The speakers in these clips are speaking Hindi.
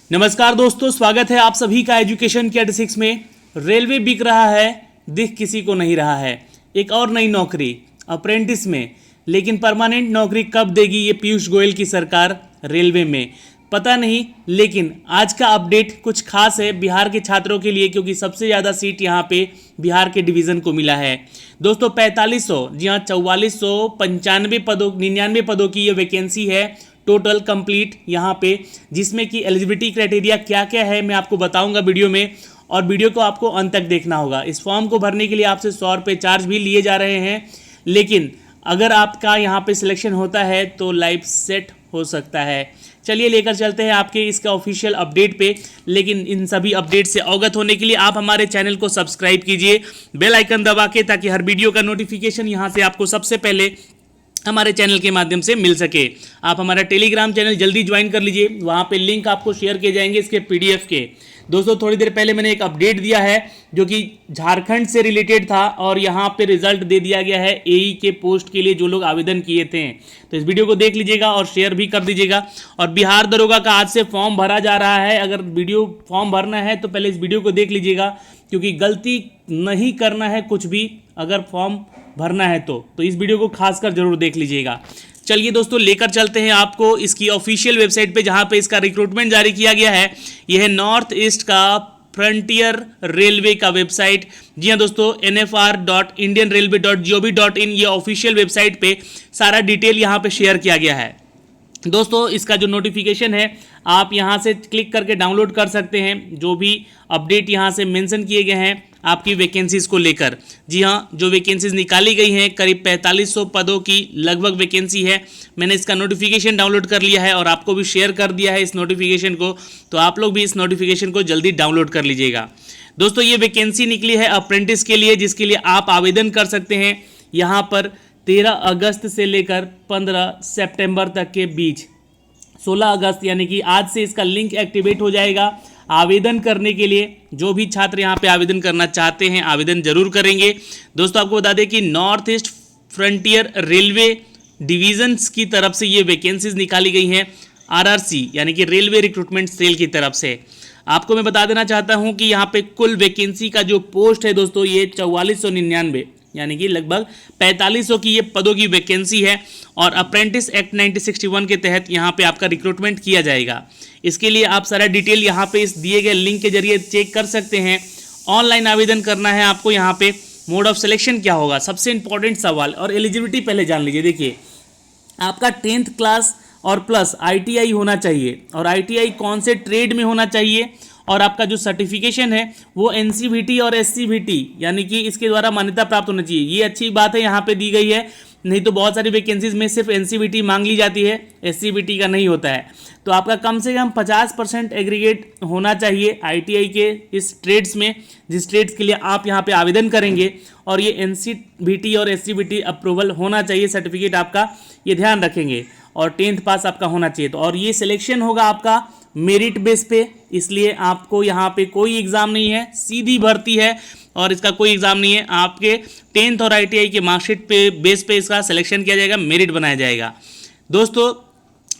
नमस्कार दोस्तों, स्वागत है आप सभी का एजुकेशन के 86 में। रेलवे बिक रहा है, दिख किसी को नहीं रहा है। एक और नई नौकरी अप्रेंटिस में, लेकिन परमानेंट नौकरी कब देगी ये पीयूष गोयल की सरकार रेलवे में, पता नहीं। लेकिन आज का अपडेट कुछ खास है बिहार के छात्रों के लिए, क्योंकि सबसे ज़्यादा सीट यहाँ पे बिहार के डिवीज़न को मिला है दोस्तों। 4500, जी हाँ 4495 पदों 99 पदों की ये वैकेंसी है टोटल कंप्लीट यहाँ पे, जिसमें कि एलिजिबिलिटी क्राइटेरिया क्या क्या है मैं आपको बताऊंगा वीडियो में, और वीडियो को आपको अंत तक देखना होगा। इस फॉर्म को भरने के लिए आपसे 100 रुपये चार्ज भी लिए जा रहे हैं, लेकिन अगर आपका यहाँ पे सिलेक्शन होता है तो लाइफ सेट हो सकता है। चलिए लेकर चलते हैं आपके इसका ऑफिशियल अपडेट पे। लेकिन इन सभी अपडेट से अवगत होने के लिए आप हमारे चैनल को सब्सक्राइब कीजिए बेल आइकन दबा के, ताकि हर वीडियो का नोटिफिकेशन यहाँ से आपको सबसे पहले हमारे चैनल के माध्यम से मिल सके। आप हमारा टेलीग्राम चैनल जल्दी ज्वाइन कर लीजिए, वहाँ पे लिंक आपको शेयर किए जाएंगे इसके पीडीएफ के। दोस्तों थोड़ी देर पहले मैंने एक अपडेट दिया है जो कि झारखंड से रिलेटेड था, और यहाँ पे रिजल्ट दे दिया गया है एई के पोस्ट के लिए जो लोग आवेदन किए थे। तो इस वीडियो को देख लीजिएगा और शेयर भी कर दीजिएगा। और बिहार दरोगा का आज से फॉर्म भरा जा रहा है। अगर वीडियो फॉर्म भरना है तो पहले इस वीडियो को देख लीजिएगा, क्योंकि गलती नहीं करना है कुछ भी अगर फॉर्म भरना है तो इस वीडियो को खासकर जरूर देख लीजिएगा। चलिए दोस्तों लेकर चलते हैं आपको इसकी ऑफिशियल वेबसाइट पे, जहां पे इसका रिक्रूटमेंट जारी किया गया है। यह है नॉर्थ ईस्ट का फ्रंटियर रेलवे का वेबसाइट। जी हाँ दोस्तों, nfr.indianrailway.gov.in ये ऑफिशियल वेबसाइट पे सारा डिटेल यहाँ पे शेयर किया गया है। दोस्तों इसका जो नोटिफिकेशन है आप यहाँ से क्लिक करके डाउनलोड कर सकते हैं, जो भी अपडेट यहाँ से मेंशन किए गए हैं आपकी वैकेंसीज़ को लेकर। जी हाँ, जो वैकेंसीज निकाली गई हैं करीब 4500 पदों की लगभग वैकेंसी है। मैंने इसका नोटिफिकेशन डाउनलोड कर लिया है और आपको भी शेयर कर दिया है इस नोटिफिकेशन को, तो आप लोग भी इस नोटिफिकेशन को जल्दी डाउनलोड कर लीजिएगा। दोस्तों ये वैकेंसी निकली है अप्रेंटिस के लिए, जिसके लिए आप आवेदन कर सकते हैं यहाँ पर 13 अगस्त से लेकर 15 सितंबर तक के बीच। 16 अगस्त यानी कि आज से इसका लिंक एक्टिवेट हो जाएगा। आवेदन करने के लिए जो भी छात्र यहाँ पे आवेदन करना चाहते हैं आवेदन जरूर करेंगे। दोस्तों आपको बता दें कि north east frontier railway divisions की तरफ से ये वैकेंसीज निकाली गई हैं आरआरसी यानी कि रेलवे रिक्रूटमेंट सेल की तरफ से। आपको मैं बता देना चाहता हूँ कि यहाँ पे कुल वैकेंसी का जो पोस्ट है दोस्तों ये 4499 यानी कि लगभग 4500 की ये पदों की वैकेंसी है, और अप्रेंटिस एक्ट 1961 के तहत यहाँ पे आपका रिक्रूटमेंट किया जाएगा। इसके लिए आप सारा डिटेल यहाँ पे इस दिए गए लिंक के जरिए चेक कर सकते हैं। ऑनलाइन आवेदन करना है आपको। यहाँ पे मोड ऑफ सिलेक्शन क्या होगा, सबसे इंपॉर्टेंट सवाल, और एलिजिबिलिटी पहले जान लीजिए। देखिए आपका 10th क्लास और प्लस ITI होना चाहिए, और ITI कौन से ट्रेड में होना चाहिए, और आपका जो सर्टिफिकेशन है वो NCVT और SCVT यानी कि इसके द्वारा मान्यता प्राप्त होना चाहिए। ये अच्छी बात है यहाँ पे दी गई है, नहीं तो बहुत सारी वैकेंसीज में सिर्फ NCVT मांग ली जाती है, SCVT का नहीं होता है। तो आपका कम से कम 50% एग्रीगेट होना चाहिए ITI के इस ट्रेड्स में, जिस ट्रेड्स के लिए आप यहाँ पे आवेदन करेंगे, और ये NCVT और SCVT अप्रूवल होना चाहिए सर्टिफिकेट आपका, ये ध्यान रखेंगे, और 10th पास आपका होना चाहिए। तो और ये सिलेक्शन होगा आपका मेरिट बेस पे, इसलिए आपको यहाँ पे कोई एग्ज़ाम नहीं है, सीधी भर्ती है और इसका कोई एग्ज़ाम नहीं है। आपके 10th और ITI के मार्कशीट पे बेस पे इसका सिलेक्शन किया जाएगा, मेरिट बनाया जाएगा। दोस्तों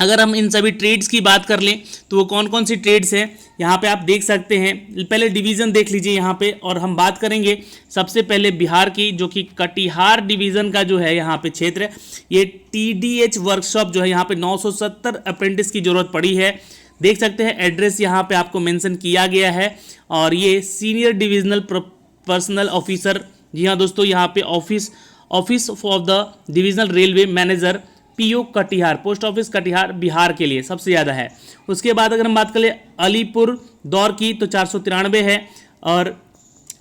अगर हम इन सभी ट्रेड्स की बात कर लें तो वो कौन कौन सी ट्रेड्स हैं यहाँ पे आप देख सकते हैं। पहले डिवीज़न देख लीजिए यहाँ पे, और हम बात करेंगे सबसे पहले बिहार की, जो कि कटिहार डिवीज़न का जो है यहाँ पे क्षेत्र, ये TDH वर्कशॉप जो है यहाँ पे 970 अप्रेंटिस की ज़रूरत पड़ी है। देख सकते हैं एड्रेस यहाँ पे आपको मेंशन किया गया है, और ये सीनियर डिविजनल पर्सनल ऑफिसर, जी हाँ दोस्तों यहाँ पे office of the divisional railway manager PO Katihar, post office Katihar Bihar के लिए सबसे ज़्यादा है। उसके बाद अगर हम बात करें अलीपुर दौर की तो 493 है, और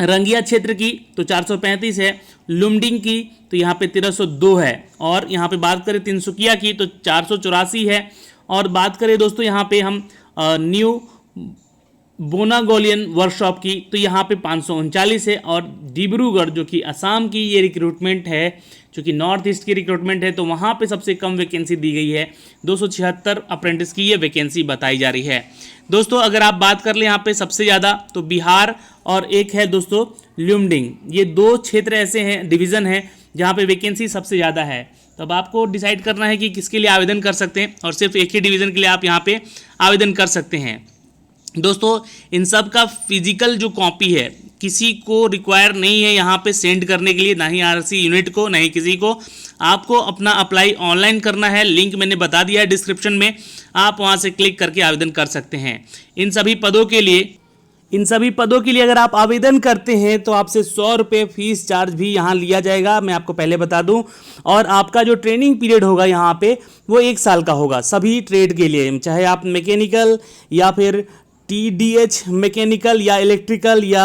रंगिया क्षेत्र की तो 435 है, लुमडिंग की तो यहाँ पे 1302 है, और यहाँ पे बात करें तिनसुकिया की तो 484 है, और बात करें दोस्तों यहाँ पे हम न्यू बोनागोलियन वर्कशॉप की तो यहाँ पे 539 है, और डिब्रूगढ़ जो कि असम की ये रिक्रूटमेंट है, जो कि नॉर्थ ईस्ट की रिक्रूटमेंट है, तो वहाँ पे सबसे कम वैकेंसी दी गई है, 276 अप्रेंटिस की ये वैकेंसी बताई जा रही है। दोस्तों अगर आप बात कर लें यहाँ पे सबसे ज़्यादा तो बिहार, और एक है दोस्तों ल्यूमडिंग, ये दो क्षेत्र ऐसे हैं, डिवीज़न हैं जहाँ पे वैकेंसी सबसे ज़्यादा है। तो अब आपको डिसाइड करना है कि किसके लिए आवेदन कर सकते हैं, और सिर्फ एक ही डिवीज़न के लिए आप यहाँ पे आवेदन कर सकते हैं। दोस्तों इन सब का फिजिकल जो कॉपी है किसी को रिक्वायर नहीं है यहाँ पे सेंड करने के लिए, ना ही आरसी यूनिट को, ना ही किसी को। आपको अपना अप्लाई ऑनलाइन करना है, लिंक मैंने बता दिया है डिस्क्रिप्शन में, आप वहाँ से क्लिक करके आवेदन कर सकते हैं। इन सभी पदों के लिए अगर आप आवेदन करते हैं तो आपसे 100 रुपये फीस चार्ज भी यहाँ लिया जाएगा, मैं आपको पहले बता दूं। और आपका जो ट्रेनिंग पीरियड होगा यहाँ पे वो 1 साल का होगा सभी ट्रेड के लिए, चाहे आप मैकेनिकल या फिर TDH मैकेनिकल या इलेक्ट्रिकल या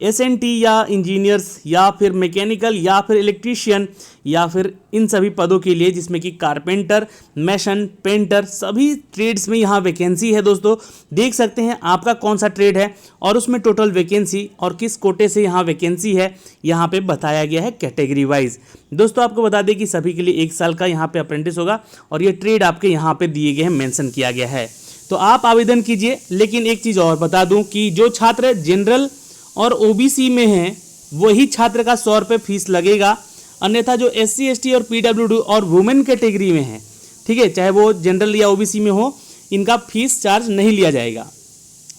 SNT या इंजीनियर्स या फिर मैकेनिकल या फिर इलेक्ट्रीशियन या फिर इन सभी पदों के लिए, जिसमें कि कारपेंटर, मैशन, पेंटर, सभी ट्रेड्स में यहाँ वैकेंसी है। दोस्तों देख सकते हैं आपका कौन सा ट्रेड है और उसमें टोटल वैकेंसी और किस कोटे से यहाँ वैकेंसी है यहाँ पे बताया गया है कैटेगरी वाइज। दोस्तों आपको बता दें कि सभी के लिए 1 साल का यहाँ पे अप्रेंटिस होगा और ये ट्रेड आपके यहाँ पे दिए गए हैं, मेंशन किया गया है, तो आप आवेदन कीजिए। लेकिन एक चीज़ और बता दूं कि जो छात्र जनरल और OBC में हैं वही छात्र का 100 रुपये फीस लगेगा, अन्यथा जो SC ST और PWD और वुमेन कैटेगरी में है, ठीक है, चाहे वो जनरल या OBC में हो, इनका फीस चार्ज नहीं लिया जाएगा।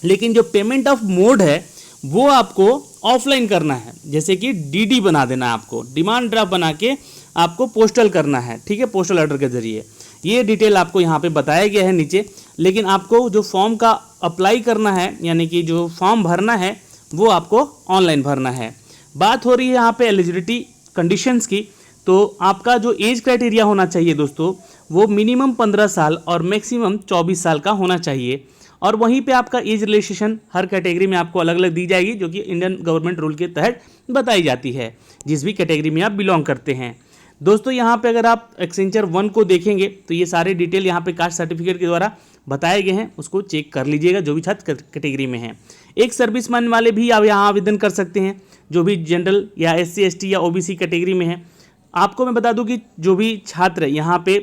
लेकिन जो पेमेंट ऑफ मोड है वो आपको ऑफलाइन करना है, जैसे कि DD बना देना है, आपको डिमांड ड्राफ्ट बना के आपको पोस्टल करना है, ठीक है, पोस्टल ऑर्डर के जरिए। ये डिटेल आपको यहाँ पे बताया गया है नीचे। लेकिन आपको जो फॉर्म का अप्लाई करना है, यानी कि जो फॉर्म भरना है वो आपको ऑनलाइन भरना है। बात हो रही है यहाँ पे एलिजिबिलिटी कंडीशंस की, तो आपका जो एज क्राइटेरिया होना चाहिए दोस्तों वो मिनिमम 15 साल और मैक्सिमम 24 साल का होना चाहिए। और वहीं पे आपका एज रिलेक्सेशन हर कैटेगरी में आपको अलग अलग दी जाएगी, जो कि इंडियन गवर्नमेंट रूल के तहत बताई जाती है, जिस भी कैटेगरी में आप बिलोंग करते हैं। दोस्तों यहाँ पे अगर आप एक्सेंचर 1 को देखेंगे तो ये सारे डिटेल यहाँ पे कास्ट सर्टिफिकेट के द्वारा बताए गए हैं, उसको चेक कर लीजिएगा जो भी छात्र कैटेगरी में हैं। एक सर्विसमैन वाले भी आप यहाँ आवेदन कर सकते हैं, जो भी जनरल या SC ST या OBC कैटेगरी में है। आपको मैं बता दूं कि जो भी छात्र यहाँ पे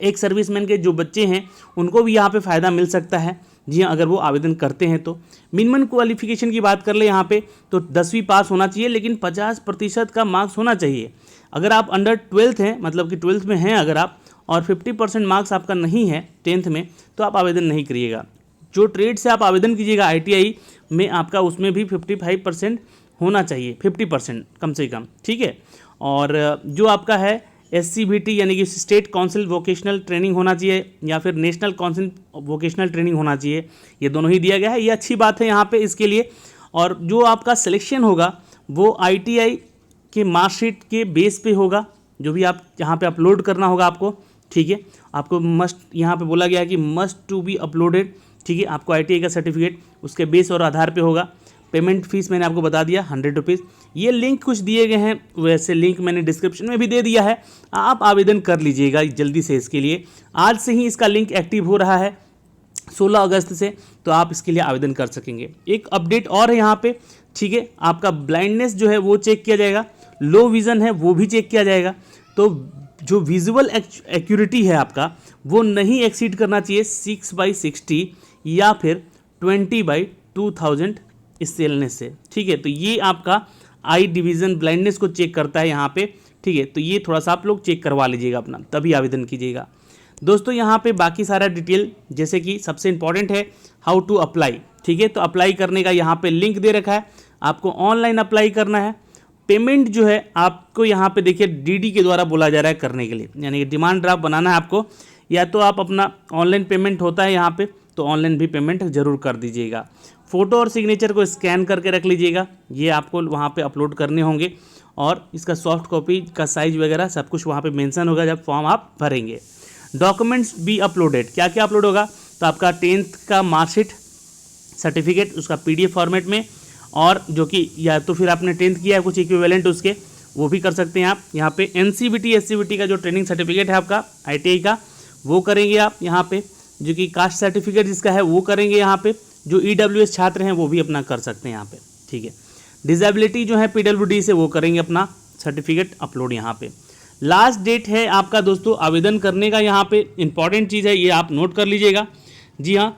एक सर्विसमैन के जो बच्चे हैं उनको भी यहाँ पे फ़ायदा मिल सकता है, जी हाँ, अगर वो आवेदन करते हैं तो। मिनिमम क्वालिफिकेशन की बात कर ले यहाँ पे तो 10वीं पास होना चाहिए, लेकिन 50% का मार्क्स होना चाहिए। अगर आप अंडर 12th हैं, मतलब कि 12th में हैं अगर आप, और 50% मार्क्स आपका नहीं है 10th में, तो आप आवेदन नहीं करिएगा। जो ट्रेड से आप आवेदन कीजिएगा ITI में, आपका उसमें भी 55% होना चाहिए, 50% कम से कम, ठीक है। और जो आपका है SCVT यानी कि स्टेट काउंसिल वोकेशनल ट्रेनिंग होना चाहिए या फिर नेशनल काउंसिल वोकेशनल ट्रेनिंग होना चाहिए, ये दोनों ही दिया गया है, ये अच्छी बात है यहाँ पे इसके लिए। और जो आपका सिलेक्शन होगा वो ITI के मार्कशीट के बेस पे होगा, जो भी आप यहाँ पे अपलोड करना होगा आपको, ठीक है। आपको मस्ट, यहाँ पे बोला गया है कि मस्ट टू बी अपलोडेड, ठीक है। आपको ITI का सर्टिफिकेट उसके बेस और आधार पे होगा। पेमेंट फीस मैंने आपको बता दिया 100 रुपीज़। ये लिंक कुछ दिए गए हैं, वैसे लिंक मैंने डिस्क्रिप्शन में भी दे दिया है, आप आवेदन कर लीजिएगा जल्दी से इसके लिए। आज से ही इसका लिंक एक्टिव हो रहा है 16 अगस्त से, तो आप इसके लिए आवेदन कर सकेंगे। एक अपडेट और है यहाँ पे, ठीक है, आपका ब्लाइंडनेस जो है वो चेक किया जाएगा, लो विज़न है वो भी चेक किया जाएगा। तो जो विजुअल एक्यूरेटी है आपका वो नहीं एक्सीड करना चाहिए 6/60 या फिर 20/2000 स्टेलनेस से, ठीक है। तो ये आपका आई डिवीज़न ब्लाइंडनेस को चेक करता है यहाँ पे, ठीक है। तो ये थोड़ा सा आप लोग चेक करवा लीजिएगा अपना, तभी आवेदन कीजिएगा। दोस्तों यहाँ पे बाकी सारा डिटेल, जैसे कि सबसे इंपॉर्टेंट है हाउ टू अप्लाई, ठीक है। तो अप्लाई करने का यहाँ पे लिंक दे रखा है, आपको ऑनलाइन अप्लाई करना है। पेमेंट जो है आपको यहाँ पे देखिए DD के द्वारा बोला जा रहा है करने के लिए, यानी कि डिमांड ड्राफ्ट बनाना है आपको, या तो आप अपना ऑनलाइन पेमेंट होता है यहाँ पे, तो ऑनलाइन भी पेमेंट जरूर कर दीजिएगा। फ़ोटो और सिग्नेचर को स्कैन करके रख लीजिएगा, ये आपको वहाँ पे अपलोड करने होंगे, और इसका सॉफ्ट कॉपी का साइज वगैरह सब कुछ वहाँ पे मेंशन होगा जब फॉर्म आप भरेंगे। डॉक्यूमेंट्स बी अपलोडेड, क्या क्या अपलोड होगा, तो आपका 10th का मार्कशीट सर्टिफिकेट उसका PDF फॉर्मेट में, और जो कि या तो फिर आपने 10th किया है कुछ इक्विवेलेंट उसके, वो भी कर सकते हैं आप। यहाँ पे NCVT SCVT का जो ट्रेनिंग सर्टिफिकेट है आपका ITI का, वो करेंगे आप यहाँ पे। जो कि कास्ट सर्टिफिकेट जिसका है वो करेंगे यहाँ पे। जो EWS छात्र हैं वो भी अपना कर सकते हैं यहाँ पे, ठीक है। डिसेबिलिटी जो है PWD से, वो करेंगे अपना सर्टिफिकेट अपलोड यहाँ पे। लास्ट डेट है आपका दोस्तों आवेदन करने का, यहाँ पे इंपॉर्टेंट चीज़ है, ये आप नोट कर लीजिएगा। जी हाँ,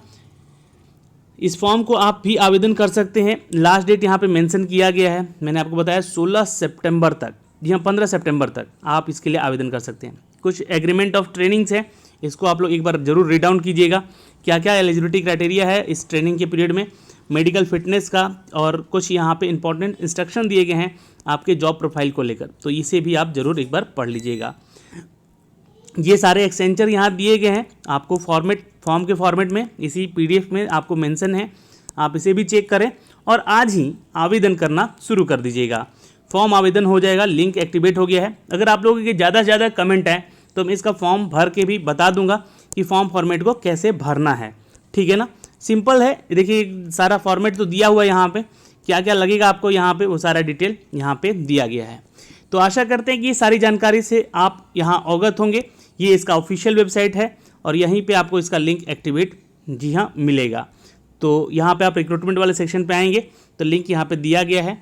इस फॉर्म को आप भी आवेदन कर सकते हैं। लास्ट डेट यहाँ पे मेंशन किया गया है, मैंने आपको बताया 16 सितंबर तक, जी हाँ 15 सितंबर तक आप इसके लिए आवेदन कर सकते हैं। कुछ एग्रीमेंट ऑफ ट्रेनिंग्स है, इसको आप लोग एक बार जरूर रीड डाउन कीजिएगा, क्या क्या एलिजिबिलिटी क्राइटेरिया है इस ट्रेनिंग के पीरियड में, मेडिकल फिटनेस का, और कुछ यहाँ पे इंपॉर्टेंट इंस्ट्रक्शन दिए गए हैं आपके जॉब प्रोफाइल को लेकर, तो इसे भी आप जरूर एक बार पढ़ लीजिएगा। ये सारे एक्सटेंचर यहाँ दिए गए हैं आपको फॉर्म के फॉर्मेट में, इसी पीडीएफ में आपको मेंशन है, आप इसे भी चेक करें और आज ही आवेदन करना शुरू कर दीजिएगा। फॉर्म आवेदन हो जाएगा, लिंक एक्टिवेट हो गया है। अगर आप लोगों के ज़्यादा से ज़्यादा कमेंट है तो मैं इसका फॉर्म भर के भी बता दूंगा कि फॉर्म फॉर्मेट को कैसे भरना है, ठीक है ना। सिंपल है, देखिए सारा फॉर्मेट तो दिया हुआ है यहाँ पे, क्या क्या लगेगा आपको यहाँ पे वो सारा डिटेल यहाँ पे दिया गया है। तो आशा करते हैं कि ये सारी जानकारी से आप यहाँ अवगत होंगे। ये इसका ऑफिशियल वेबसाइट है और यहीं पे आपको इसका लिंक एक्टिवेट जी हाँ मिलेगा। तो यहाँ पे आप रिक्रूटमेंट वाले सेक्शन पे आएंगे तो लिंक यहाँ पे दिया गया है,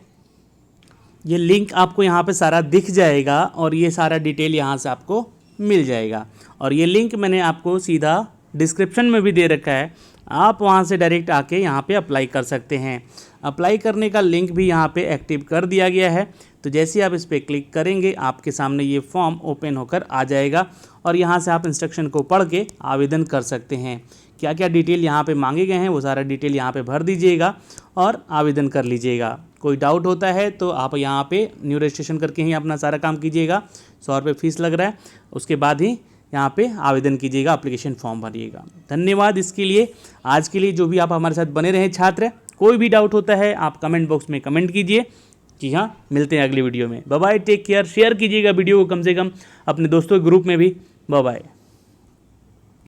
ये लिंक आपको यहाँ पे सारा दिख जाएगा और ये सारा डिटेल यहाँ से आपको मिल जाएगा। और ये लिंक मैंने आपको सीधा डिस्क्रिप्शन में भी दे रखा है, आप वहाँ से डायरेक्ट आके यहाँ पे अप्लाई कर सकते हैं। अप्लाई करने का लिंक भी यहाँ पे एक्टिव कर दिया गया है। तो जैसे आप इस पर क्लिक करेंगे आपके सामने ये फॉर्म ओपन होकर आ जाएगा और यहाँ से आप इंस्ट्रक्शन को पढ़ के आवेदन कर सकते हैं। क्या क्या डिटेल यहाँ पे मांगे गए हैं वो सारा डिटेल यहाँ पे भर दीजिएगा और आवेदन कर लीजिएगा। कोई डाउट होता है तो आप यहाँ पे न्यू रजिस्ट्रेशन करके ही अपना सारा काम कीजिएगा। 100 रुपये फीस लग रहा है, उसके बाद ही यहाँ पे आवेदन कीजिएगा, एप्लीकेशन फॉर्म भरिएगा। धन्यवाद इसके लिए। आज के लिए जो भी आप हमारे साथ बने रहे छात्र, कोई भी डाउट होता है आप कमेंट बॉक्स में कमेंट कीजिए। जी हाँ, मिलते हैं अगली वीडियो में। Bye bye, take care. Share कीजिएगा वीडियो को कम से कम अपने दोस्तों के ग्रुप में भी। Bye bye.